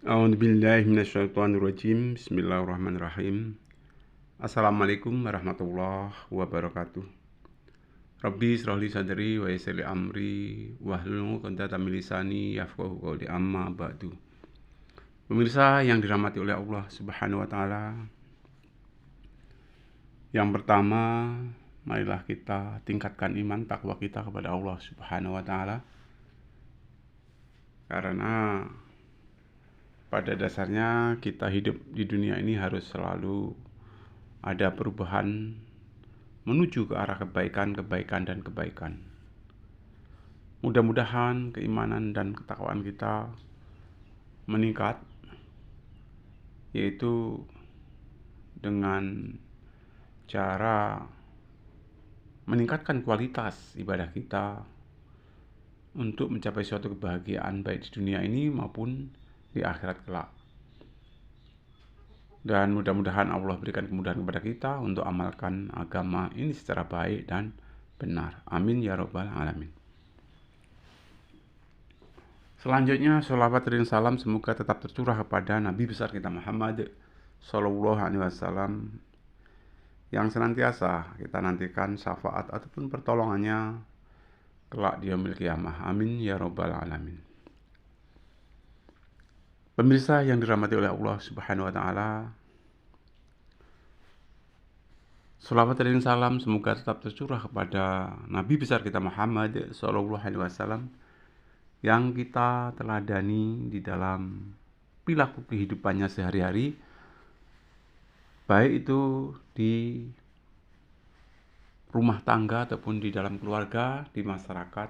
A'udzubillahi minasyaitonirrajim. Bismillahirrahmanirrahim. Assalamualaikum warahmatullahi wabarakatuh. Rabbi israh li sadri wa yassir li amri wahlul 'uqdatam min lisani yafqahu qawli amma ba'du. Pemirsa yang dirahmati oleh Allah Subhanahu wa taala. Yang pertama, marilah kita tingkatkan iman takwa kita kepada Allah Subhanahu wa taala. Karena pada dasarnya kita hidup di dunia ini harus selalu ada perubahan menuju ke arah kebaikan dan kebaikan. Mudah-mudahan keimanan dan ketakwaan kita meningkat, yaitu dengan cara meningkatkan kualitas ibadah kita untuk mencapai suatu kebahagiaan baik di dunia ini maupun di akhirat kelak. Dan mudah-mudahan Allah berikan kemudahan kepada kita untuk amalkan agama ini secara baik dan benar. Amin ya rabbal alamin. Selanjutnya, sholawat dan salam semoga tetap tercurah kepada Nabi besar kita Muhammad Sallallahu Alaihi Wasallam, yang senantiasa kita nantikan syafaat ataupun pertolongannya kelak di yaumil qiyamah. Amin ya rabbal alamin. Pemirsa yang dirahmati oleh Allah Subhanahu wa taala, sholawat dan salam semoga tetap tercurah kepada Nabi besar kita Muhammad Sallallahu Alaihi Wasallam, yang kita teladani di dalam perilaku kehidupannya sehari-hari, baik itu di rumah tangga ataupun di dalam keluarga, di masyarakat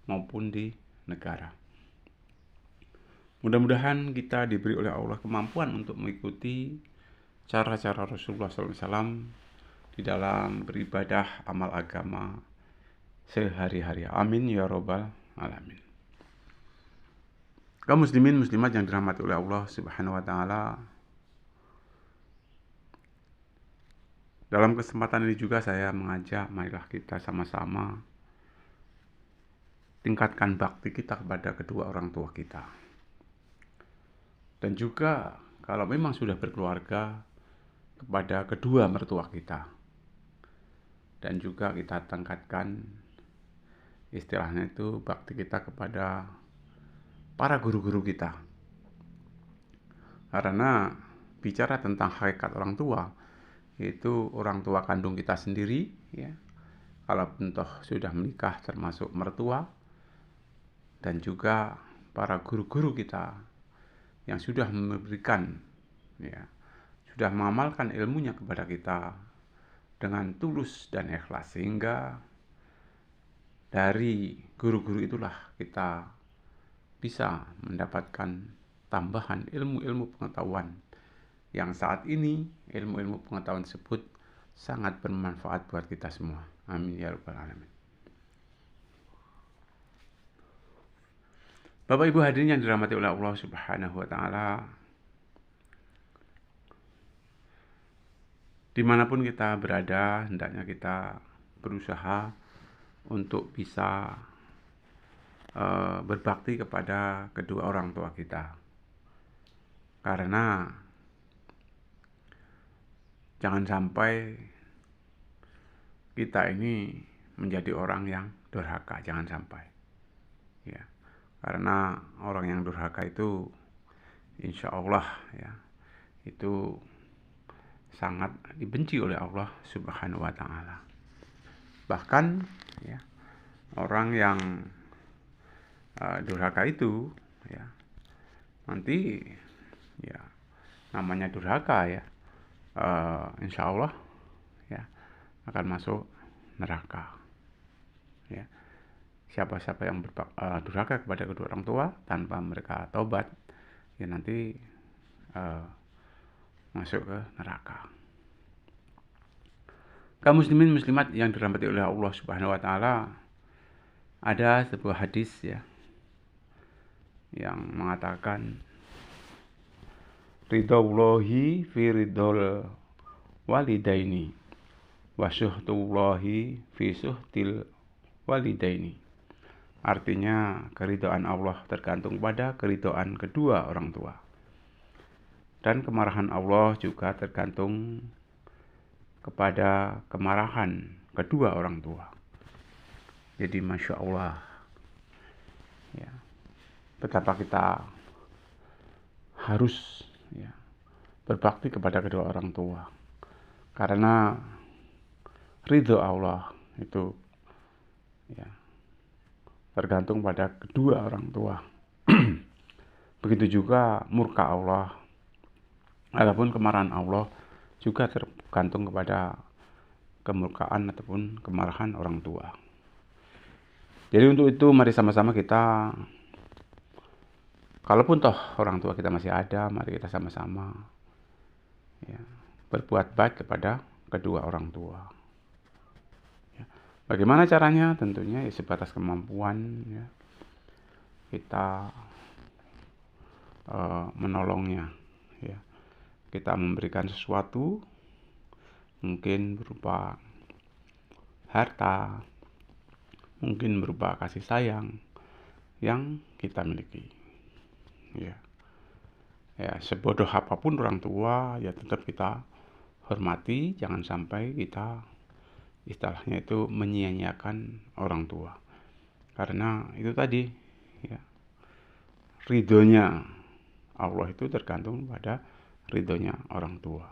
maupun di negara. Mudah-mudahan kita diberi oleh Allah kemampuan untuk mengikuti cara-cara Rasulullah SAW di dalam beribadah amal agama sehari-hari. Amin ya rabbal alamin. Kaum muslimin muslimat yang dirahmati oleh Allah Subhanahu wa taala, dalam kesempatan ini juga saya mengajak marilah kita sama-sama tingkatkan bakti kita kepada kedua orang tua kita. Dan juga kalau memang sudah berkeluarga, kepada kedua mertua kita. Dan juga kita tingkatkan istilahnya itu bakti kita kepada para guru-guru kita. Karena bicara tentang hakikat orang tua, yaitu orang tua kandung kita sendiri, ya. Kalau toh sudah menikah termasuk mertua, dan juga para guru-guru kita yang sudah memberikan, ya, sudah mengamalkan ilmunya kepada kita dengan tulus dan ikhlas, sehingga dari guru-guru itulah kita bisa mendapatkan tambahan ilmu-ilmu pengetahuan yang saat ini ilmu-ilmu pengetahuan tersebut sangat bermanfaat buat kita semua. Amin ya rabbal alamin. Bapak Ibu hadirin yang dirahmati oleh Allah Subhanahu wa taala, dimanapun kita berada, hendaknya kita berusaha untuk bisa berbakti kepada kedua orang tua kita. Karena jangan sampai kita ini menjadi orang yang durhaka, jangan sampai. Ya. Karena orang yang durhaka itu insya Allah, ya, itu sangat dibenci oleh Allah Subhanahu wa taala. Bahkan, ya, orang yang durhaka itu, ya, nanti, ya, namanya durhaka, ya, insya Allah, ya, akan masuk neraka. Ya. Siapa-siapa yang durhaka kepada kedua orang tua tanpa mereka taubat, ya nanti masuk ke neraka. Kaum muslimin muslimat yang dirahmati oleh Allah Subhanahu wa taala, ada sebuah hadis, ya, yang mengatakan ridaullahi fi ridol walidaini wa syuhtullahi fi syuhtil walidaini. Artinya keridhaan Allah tergantung pada keridhaan kedua orang tua. Dan kemarahan Allah juga tergantung kepada kemarahan kedua orang tua. Jadi Masya Allah, ya, betapa kita harus berbakti kepada kedua orang tua. Karena ridho Allah itu tergantung pada kedua orang tua. Begitu juga murka Allah ataupun kemarahan Allah juga tergantung kepada kemurkaan ataupun kemarahan orang tua. Jadi untuk itu mari sama-sama kita, kalaupun toh orang tua kita masih ada, mari kita sama-sama berbuat baik kepada kedua orang tua. Bagaimana caranya? Tentunya sebatas kemampuan kita menolongnya. Kita memberikan sesuatu, mungkin berupa harta, mungkin berupa kasih sayang yang kita miliki. Sebodoh apapun orang tua, tetap kita hormati, jangan sampai kita istilahnya itu menyia-nyiakan orang tua. Karena itu tadi, ridhonya Allah itu tergantung pada ridhonya orang tua.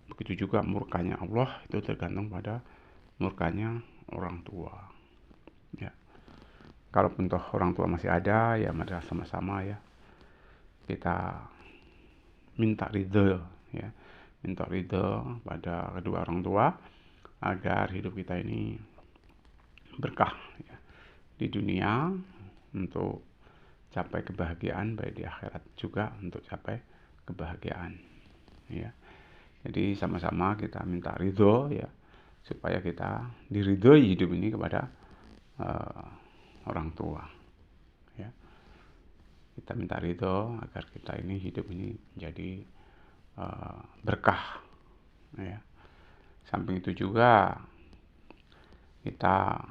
Begitu juga murkanya Allah itu tergantung pada murkanya orang tua. Kalaupun toh orang tua masih ada, mari sama-sama kita minta ridho, minta ridho pada kedua orang tua agar hidup kita ini berkah di dunia untuk capai kebahagiaan, baik di akhirat juga untuk capai kebahagiaan. Jadi sama-sama kita minta ridho supaya kita diridhoi hidup ini kepada orang tua. Kita minta ridho agar kita ini hidup ini menjadi berkah. Samping itu juga kita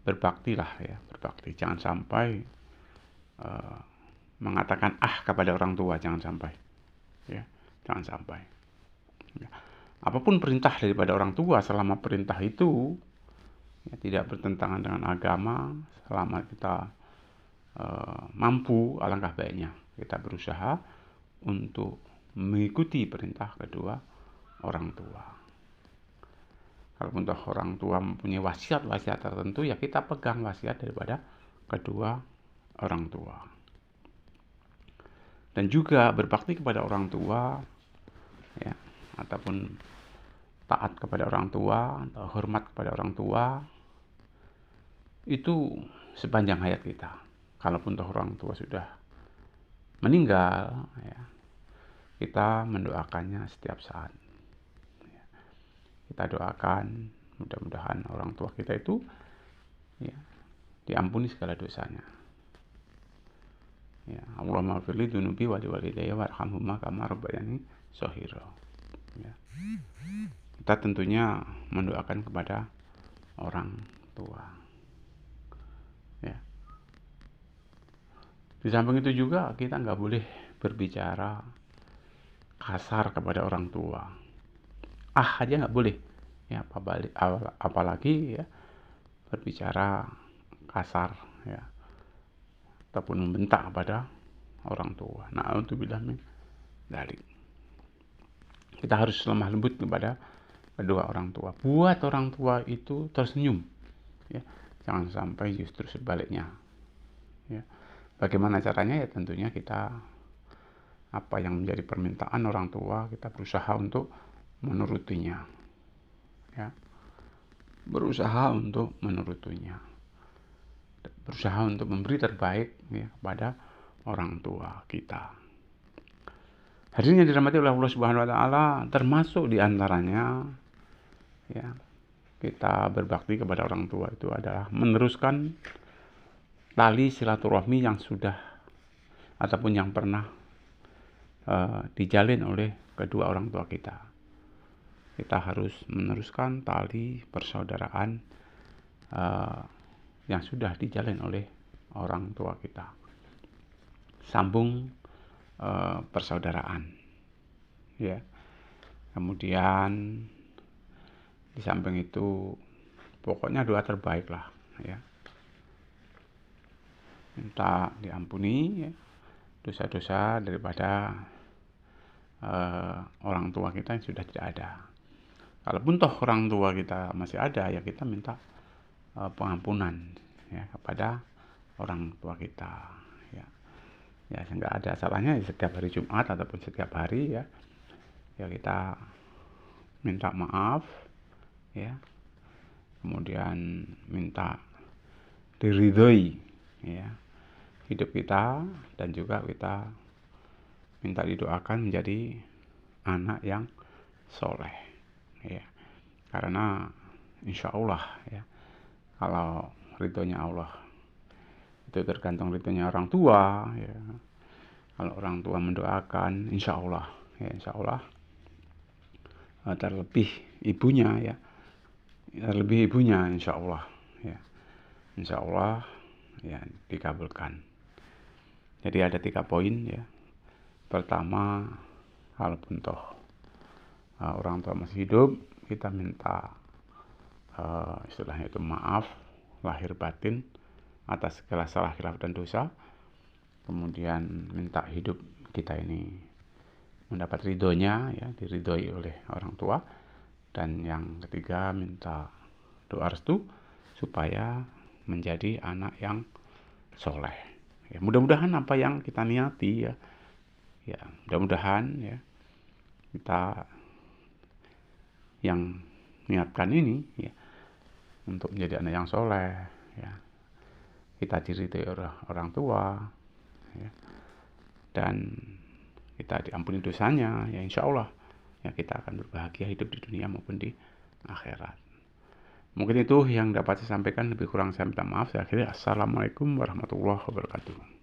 berbakti, jangan sampai mengatakan kepada orang tua, jangan sampai. Apapun perintah daripada orang tua, selama perintah itu tidak bertentangan dengan agama, selama kita mampu, alangkah baiknya kita berusaha untuk mengikuti perintah kedua orang tua. Kalaupun toh orang tua mempunyai wasiat tertentu, kita pegang wasiat daripada kedua orang tua. Dan juga berbakti kepada orang tua, ataupun taat kepada orang tua, atau hormat kepada orang tua, itu sepanjang hayat kita. Kalaupun toh orang tua sudah meninggal, kita mendoakannya setiap saat. Kita doakan mudah-mudahan orang tua kita itu diampuni segala dosanya. Allahumma firli dunubi wali walidayya warhamhuma kama rabbayani shaghira. Kita tentunya mendoakan kepada orang tua. Di samping itu juga kita nggak boleh berbicara kasar kepada orang tua. Aja nggak boleh, apalagi berbicara kasar, ataupun membentak kepada orang tua. Na'udzubillah min dzalik. Kita harus lemah lembut kepada kedua orang tua. Buat orang tua itu tersenyum, jangan sampai justru sebaliknya. Bagaimana caranya? Tentunya kita apa yang menjadi permintaan orang tua kita berusaha untuk menurutinya, berusaha untuk memberi terbaik kepada orang tua kita. Hadirin yang dirahmati oleh Allah Subhanahu wa taala, termasuk diantaranya kita berbakti kepada orang tua itu adalah meneruskan tali silaturahmi yang sudah ataupun yang pernah dijalin oleh kedua orang tua kita. Kita harus meneruskan tali persaudaraan yang sudah dijalin oleh orang tua kita. Sambung persaudaraan, ya. Kemudian di samping itu pokoknya doa terbaik lah, ya. Minta diampuni, ya, dosa-dosa daripada orang tua kita yang sudah tidak ada. Kalaupun toh orang tua kita masih ada, ya kita minta pengampunan, ya, kepada orang tua kita, ya. Ya, nggak ada salahnya setiap hari Jumat ataupun setiap hari, ya kita minta maaf, ya, kemudian minta diridhoi, ya, hidup kita, dan juga kita minta didoakan menjadi anak yang soleh, ya, karena insya Allah, ya, kalau ridhonya Allah itu tergantung ridhonya orang tua, ya. Kalau orang tua mendoakan, insya Allah, ya, insya Allah, terlebih ibunya, ya, terlebih ibunya, insya Allah, ya, insya Allah, ya, dikabulkan. Jadi ada 3 poin, ya. Pertama, kalaupun toh orang tua masih hidup, kita minta istilahnya itu maaf lahir batin atas segala salah, khilaf dan dosa. Kemudian minta hidup kita ini mendapat ridhonya, ya, diridhoi oleh orang tua. Dan yang ketiga, minta doa restu supaya menjadi anak yang soleh, ya. Mudah-mudahan apa yang kita niati, ya mudah-mudahan, ya, kita yang niatkan ini, ya, untuk menjadi anak yang soleh, ya, kita diridhoi oleh orang tua, ya, dan kita diampuni dosanya, ya insya Allah, ya kita akan berbahagia hidup di dunia maupun di akhirat. Mungkin itu yang dapat saya sampaikan, lebih kurang saya minta maaf. Saya akhiri, assalamualaikum warahmatullahi wabarakatuh.